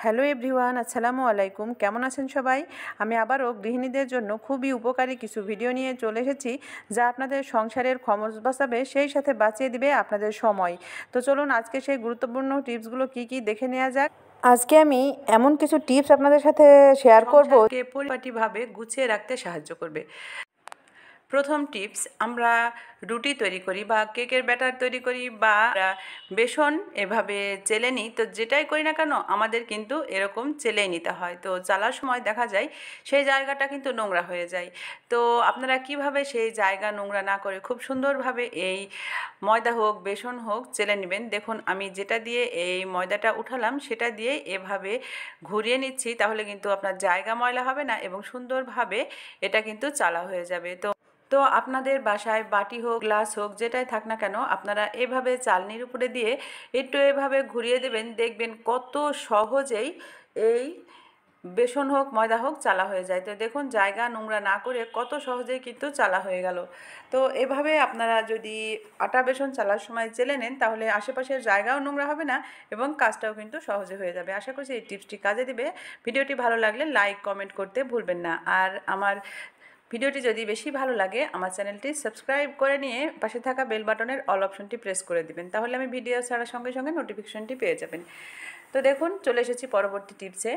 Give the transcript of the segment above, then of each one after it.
Hello everyone, আসসালামু আলাইকুম। কেমন আছেন সবাই? আমি আবারও গৃহিণীদের জন্য খুবই উপকারী কিছু ভিডিও নিয়ে চলে এসেছি, যা আপনাদের সংসারের খরচ বাঁচাবে, সেই সাথে বাঁচিয়ে দিবে আপনাদের সময়। তো চলুন আজকে সেই গুরুত্বপূর্ণ টিপসগুলো কি কি দেখে নেওয়া যাক। আজকে আমি এমন কিছু টিপস আপনাদের সাথে শেয়ার করব, সংসারকে পরিপাটিভাবে গুছিয়ে রাখতে সাহায্য করবে। প্রথম টিপস, আমরা রুটি তৈরি করি বা কেকের ব্যাটার তৈরি করি বা বেসন এভাবে চেলে নিই, তো যেটাই করি না কেন আমাদের কিন্তু এরকম চেলেই নিতে হয়। তো চালার সময় দেখা যায় সেই জায়গাটা কিন্তু নোংরা হয়ে যায়। তো আপনারা কিভাবে সেই জায়গা নোংরা না করে খুব সুন্দরভাবে এই ময়দা হোক বেসন হোক চেলে নেবেন। দেখুন আমি যেটা দিয়ে এই ময়দাটা উঠালাম সেটা দিয়ে এভাবে ঘুরিয়ে নিচ্ছি, তাহলে কিন্তু আপনার জায়গা ময়লা হবে না এবং সুন্দরভাবে এটা কিন্তু চালা হয়ে যাবে। তো আপনাদের বাসায় বাটি হোক গ্লাস হোক যেটাই থাক না কেন, আপনারা এভাবে চালনির উপরে দিয়ে একটু এভাবে ঘুরিয়ে দেবেন, দেখবেন কত সহজেই এই বেসন হোক ময়দা হোক চালা হয়ে যায়। তো দেখুন জায়গা নোংরা না করে কত সহজেই কিন্তু চালা হয়ে গেল। তো এভাবে আপনারা যদি আটা বেসন চালার সময় চেলে নেন, তাহলে আশেপাশের জায়গাও নোংরা হবে না এবং কাজটাও কিন্তু সহজে হয়ে যাবে। আশা করছি এই টিপসটি কাজে দিবে। ভিডিওটি ভালো লাগলে লাইক কমেন্ট করতে ভুলবেন না। আর আমার ভিডিওটি যদি বেশি ভালো লাগে আমার চ্যানেলটি সাবস্ক্রাইব করে নিয়ে পাশে থাকা বেল বাটনের অল অপশনটি প্রেস করে দিবেন, তাহলে আমি ভিডিও ছাড়ার সঙ্গে সঙ্গে নোটিফিকেশনটি পেয়ে যাবেন। তো দেখুন চলে এসেছি পরবর্তী টিপসে।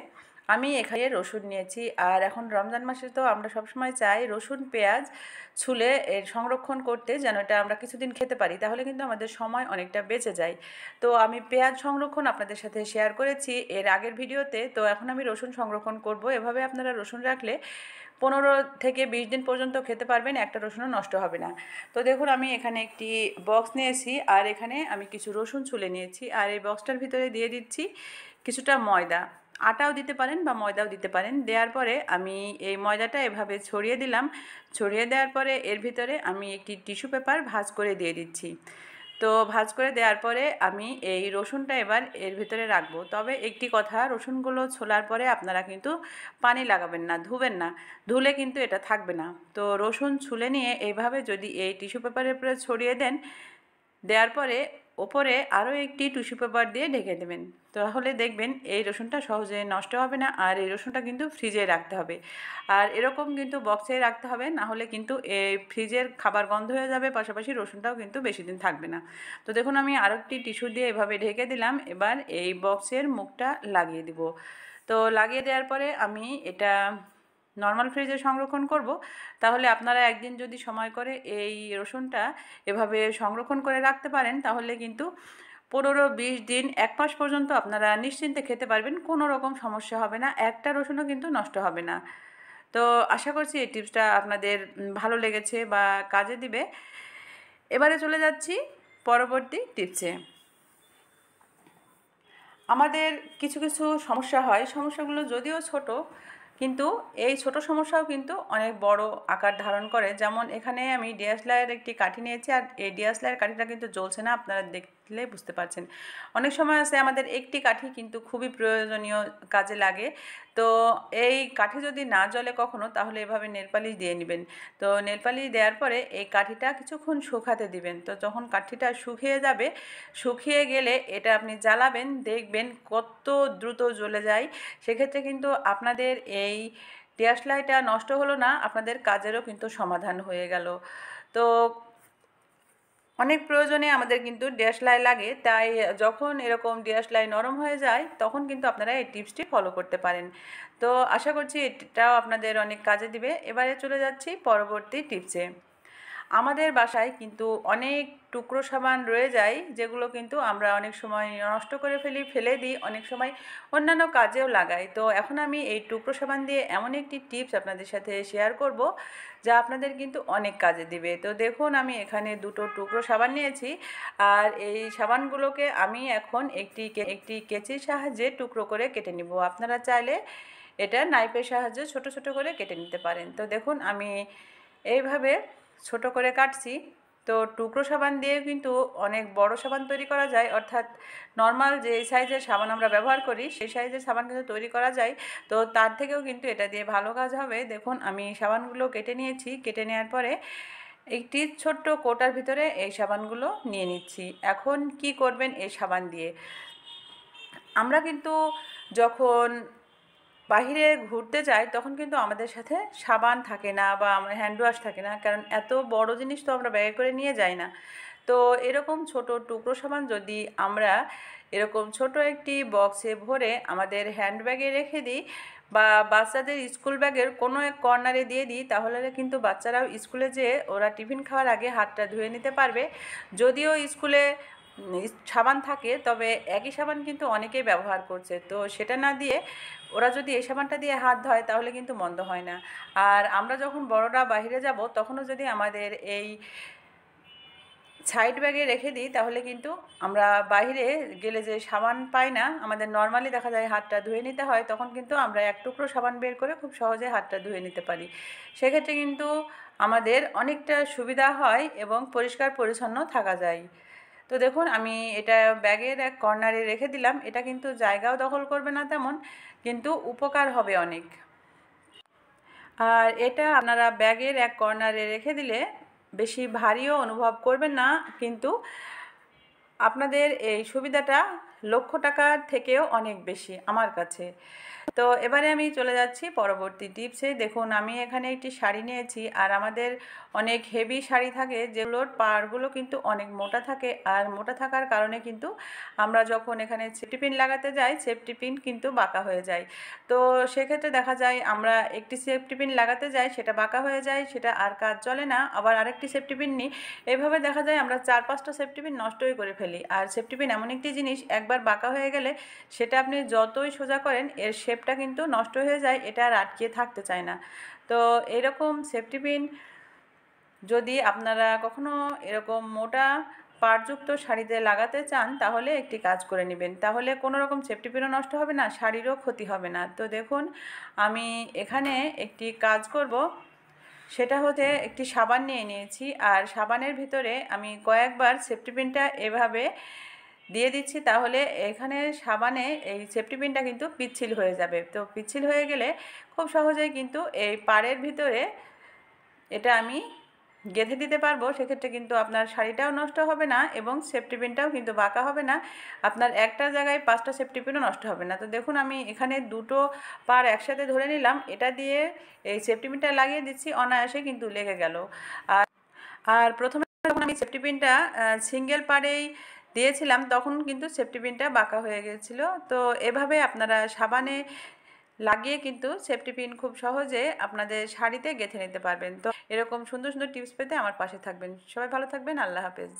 আমি এখানে রসুন নিয়েছি, আর এখন রমজান মাসে তো আমরা সবসময় চাই রসুন পেঁয়াজ ছুলে এর সংরক্ষণ করতে, যেন এটা আমরা কিছুদিন খেতে পারি, তাহলে কিন্তু আমাদের সময় অনেকটা বেঁচে যায়। তো আমি পেঁয়াজ সংরক্ষণ আপনাদের সাথে শেয়ার করেছি এর আগের ভিডিওতে। তো এখন আমি রসুন সংরক্ষণ করব। এভাবে আপনারা রসুন রাখলে 15 থেকে 20 দিন পর্যন্ত খেতে পারবেন, একটা রসুনও নষ্ট হবে না। তো দেখুন আমি এখানে একটি বক্স নিয়েছি, আর এখানে আমি কিছু রসুন ছুলে নিয়েছি, আর এই বক্সটার ভিতরে দিয়ে দিচ্ছি কিছুটা ময়দা। আটাও দিতে পারেন বা ময়দাও দিতে পারেন। দেওয়ার পরে আমি এই ময়দাটা এভাবে ছড়িয়ে দিলাম। ছড়িয়ে দেওয়ার পরে এর ভিতরে আমি একটি টিস্যু পেপার ভাঁজ করে দিয়ে দিচ্ছি। তো ভাঁজ করে দেওয়ার পরে আমি এই রসুনটা এবার এর ভিতরে রাখবো। তবে একটি কথা, রসুনগুলো ছোলার পরে আপনারা কিন্তু পানি লাগাবেন না, ধুবেন না, ধুলে কিন্তু এটা থাকবে না। তো রসুন ছুলে নিয়ে এইভাবে যদি এই টিস্যু পেপারের উপরে ছড়িয়ে দেন, দেওয়ার পরে ওপরে আরও একটি টিস্যু পেপার দিয়ে ঢেকে দেবেন, তাহলে দেখবেন এই রসুনটা সহজে নষ্ট হবে না। আর এই রসুনটা কিন্তু ফ্রিজে রাখতে হবে, আর এরকম কিন্তু বক্সে রাখতে হবে, না হলে কিন্তু এই ফ্রিজের খাবার গন্ধ হয়ে যাবে, পাশাপাশি রসুনটাও কিন্তু বেশি দিন থাকবে না। তো দেখুন আমি আরও একটি টিস্যু দিয়ে এভাবে ঢেকে দিলাম। এবার এই বক্সের মুখটা লাগিয়ে দিব। তো লাগিয়ে দেওয়ার পরে আমি এটা নর্মাল ফ্রিজে সংরক্ষণ করব। তাহলে আপনারা একদিন যদি সময় করে এই রসুনটা এভাবে সংরক্ষণ করে রাখতে পারেন, তাহলে কিন্তু 15-20 দিন 1 মাস পর্যন্ত আপনারা নিশ্চিন্তে খেতে পারবেন, কোনো রকম সমস্যা হবে না, একটা রসুনও কিন্তু নষ্ট হবে না। তো আশা করছি এই টিপসটা আপনাদের ভালো লেগেছে বা কাজে দিবে। এবারে চলে যাচ্ছি পরবর্তী টিপসে। আমাদের কিছু কিছু সমস্যা হয়, সমস্যাগুলো যদিও ছোট, কিন্তু এই ছোট সমস্যাও কিন্তু অনেক বড় আকার ধারণ করে। যেমন এখানে আমি ডিএসএলআরের একটি কাঠি নিয়েছি, আর এই ডিএসএলআর কাঠিটা কিন্তু জ্বলছে না, আপনারা দেখলে বুঝতে পারছেন। অনেক সময় আছে আমাদের একটি কাঠি কিন্তু খুবই প্রয়োজনীয় কাজে লাগে। তো এই কাঠি যদি না জ্বলে কখনো, তাহলে এভাবে নেল পালিশ দিয়ে নেবেন। তো নেল পালিশ দেওয়ার পরে এই কাঠিটা কিছুক্ষণ শুকাতে দিবেন। তো যখন কাঠিটা শুকিয়ে যাবে, শুকিয়ে গেলে এটা আপনি জ্বালাবেন, দেখবেন কত দ্রুত জ্বলে যায়। সেক্ষেত্রে কিন্তু আপনাদের এই ডিএসএলআরটা নষ্ট হলো না, আপনাদের কাজেরও কিন্তু সমাধান হয়ে গেল। তো অনেক প্রয়োজনে আমাদের কিন্তু ডিএসএলআর লাগে, তাই যখন এরকম ডিএসএলআর নরম হয়ে যায়, তখন কিন্তু আপনারা এই টিপসটি ফলো করতে পারেন। তো আশা করছি এটাও আপনাদের অনেক কাজে দিবে। এবারে চলে যাচ্ছি পরবর্তী টিপসে। আমাদের বাসায় কিন্তু অনেক টুকরো সাবান রয়ে যায়, যেগুলো কিন্তু আমরা অনেক সময় নষ্ট করে ফেলে দিই, অনেক সময় অন্যান্য কাজেও লাগাই। তো এখন আমি এই টুকরো সাবান দিয়ে এমন একটি টিপস আপনাদের সাথে শেয়ার করব, যা আপনাদের কিন্তু অনেক কাজে দিবে। তো দেখুন আমি এখানে দুটো টুকরো সাবান নিয়েছি, আর এই সাবানগুলোকে আমি এখন একটি কেচির সাহায্যে টুকরো করে কেটে নিব। আপনারা চাইলে এটা নাইফের সাহায্যে ছোট ছোট করে কেটে নিতে পারেন। তো দেখুন আমি এইভাবে ছোট করে কাটছি। তো টুকরো সাবান দিয়ে কিন্তু অনেক বড় সাবান তৈরি করা যায়, অর্থাৎ নর্মাল যে সাইজের সাবান আমরা ব্যবহার করি সেই সাইজের সাবান কিন্তু তৈরি করা যায়। তো তার থেকেও কিন্তু এটা দিয়ে ভালো কাজ হবে। দেখুন আমি সাবানগুলো কেটে নিয়েছি, কেটে নেওয়ার পরে একটি ছোট্ট কোটার ভিতরে এই সাবানগুলো নিয়ে নিচ্ছি। এখন কি করবেন এই সাবান দিয়ে? আমরা কিন্তু যখন বাহিরে ঘুরতে যাই তখন কিন্তু আমাদের সাথে সাবান থাকে না বা আমার হ্যান্ড ওয়াশ থাকে না, কারণ এত বড় জিনিস তো আমরা ব্যাগে করে নিয়ে যাই না। তো এরকম ছোট টুকরো সাবান যদি আমরা এরকম ছোট একটি বক্সে ভরে আমাদের হ্যান্ডব্যাগে রেখে দিই বা বাচ্চাদের স্কুল ব্যাগের কোনো এক কর্নারে দিয়ে দিই, তাহলে কিন্তু বাচ্চারাও স্কুলে যেয়ে ওরা টিফিন খাওয়ার আগে হাতটা ধুয়ে নিতে পারবে। যদিও স্কুলে সাবান থাকে, তবে একই সাবান কিন্তু অনেকেই ব্যবহার করছে, তো সেটা না দিয়ে ওরা যদি এই সাবানটা দিয়ে হাত ধোয় তাহলে কিন্তু মন্দ হয় না। আর আমরা যখন বড়রা বাইরে যাব তখনও যদি আমাদের এই সাইড ব্যাগে রেখে দিই তাহলে কিন্তু আমরা বাইরে গেলে যে সাবান পাই না, আমাদের নর্মালি দেখা যায় হাতটা ধুয়ে নিতে হয়, তখন কিন্তু আমরা এক টুকরো সাবান বের করে খুব সহজে হাতটা ধুয়ে নিতে পারি। সেক্ষেত্রে কিন্তু আমাদের অনেকটা সুবিধা হয় এবং পরিষ্কার পরিচ্ছন্ন থাকা যায়। তো দেখুন আমি এটা ব্যাগের এক কর্নারে রেখে দিলাম, এটা কিন্তু জায়গাও দখল করবে না তেমন, কিন্তু উপকার হবে অনেক। আর এটা আপনারা ব্যাগের এক কর্নারে রেখে দিলে বেশি ভারীও অনুভব করবেন না, কিন্তু আপনাদের এই সুবিধাটা লক্ষ টাকার থেকেও অনেক বেশি আমার কাছে। তো এবারে আমি চলে যাচ্ছি পরবর্তী টিপসে। দেখুন আমি এখানে একটি শাড়ি নিয়েছি, আর আমাদের অনেক হেভি শাড়ি থাকে যেগুলোর পাড়গুলো কিন্তু অনেক মোটা থাকে, আর মোটা থাকার কারণে কিন্তু আমরা যখন এখানে সেফটি পিন লাগাতে যাই সেফটি পিন কিন্তু বাঁকা হয়ে যায়। তো সেক্ষেত্রে দেখা যায় আমরা একটি সেফটি পিন লাগাতে যাই, সেটা বাঁকা হয়ে যায়, সেটা আর কাজ চলে না, আবার আরেকটি সেফটি পিন নিই, এভাবে দেখা যায় আমরা 4-5টা সেফটি পিন নষ্টই করে ফেলি। আর সেফটি পিন এমন একটি জিনিস, একবার বাঁকা হয়ে গেলে সেটা আপনি যতই সোজা করেন এর শেপটা কিন্তু নষ্ট হয়ে যায়, এটা আর আটকে থাকতে চায় না। তো এরকম সেফটি পিন যদি আপনারা কখনো এরকম মোটা পাড়যুক্ত শাড়িতে লাগাতে চান তাহলে একটি কাজ করে নেবেন, তাহলে কোনো রকম সেফটি পিনও নষ্ট হবে না, শাড়িরও ক্ষতি হবে না। তো দেখুন আমি এখানে একটি কাজ করব, সেটা হতে একটি সাবান নিয়ে নিয়েছি, আর সাবানের ভিতরে আমি কয়েকবার সেফটি পিনটা এভাবে দিয়ে দিচ্ছি, তাহলে এখানে সাবানে এই সেফটি পিনটা কিন্তু পিচ্ছিল হয়ে যাবে। তো পিচ্ছিল হয়ে গেলে খুব সহজেই কিন্তু এই পাড়ের ভিতরে এটা আমি গেঁথে দিতে পারবো, সেক্ষেত্রে কিন্তু আপনার শাড়িটাও নষ্ট হবে না এবং সেফটি পিনটাও কিন্তু বাঁকা হবে না, আপনার একটা জায়গায় 5টা সেফটি পিনও নষ্ট হবে না। তো দেখুন আমি এখানে দুটো পাড় একসাথে ধরে নিলাম, এটা দিয়ে এই সেফটি পিনটা লাগিয়ে দিচ্ছি, অনায়াসে কিন্তু লেগে গেল। আর আর প্রথমে যখন আমি সেফটি পিনটা সিঙ্গেল পাড়েই দিয়েছিলাম তখন কিন্তু সেফটি পিনটা বাঁকা হয়ে গেছিলো। তো এভাবে আপনারা সাবানে লাগিয়ে কিন্তু সেফটি পিন খুব সহজে আপনাদের শাড়িতে গেঁথে নিতে পারবেন। তো এরকম সুন্দর সুন্দর টিপস পেতে আমার পাশে থাকবেন। সবাই ভালো থাকবেন। আল্লাহ হাফেজ।